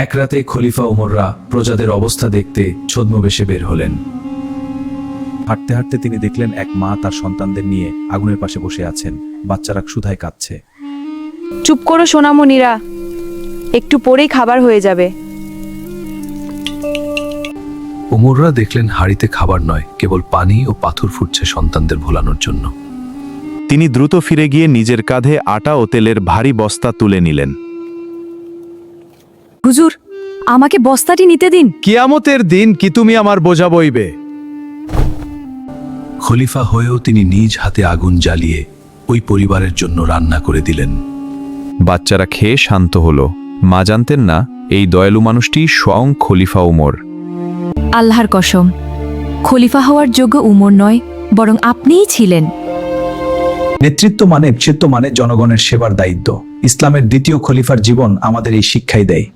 এক রাতে খলিফা ওমররা প্রজাদের অবস্থা দেখতে ছদ্মবেশে বের হলেন। হাঁটতে হাঁটতে তিনি দেখলেন এক মা তার সন্তানদের নিয়ে আগুনের পাশে বসে আছেন। বাচ্চারা ক্ষুধায় কাঁদছে। চুপ করো সোনামণিরা, একটু পরেই খাবার হয়ে যাবে। ওমররা দেখলেন হাঁড়িতে খাবার নয়, কেবল পানি ও পাথর ফুটছে সন্তানদের ভোলানোর জন্য। তিনি দ্রুত ফিরে গিয়ে নিজের কাঁধে আটা ও তেলের ভারী বস্তা তুলে নিলেন। হুজুর, আমাকে বস্তাটি নিতে দিন। কিয়ামতের দিন কি তুমি আমার বোঝা বইবে? খলিফা হয়েও তিনি নিজ হাতে আগুন জ্বালিয়ে ওই পরিবারের জন্য রান্না করে দিলেন। বাচ্চারা খেয়ে শান্ত হলো। মা জানতেন না এই দয়ালু মানুষটি স্বয়ং খলিফা উমর। আল্লাহর কসম, খলিফা হওয়ার যোগ্য উমর নয়, বরং আপনিই ছিলেন। নেতৃত্ব মানে জনগণের সেবার দায়িত্ব। ইসলামের দ্বিতীয় খলিফার জীবন আমাদের এই শিক্ষাই দেয়।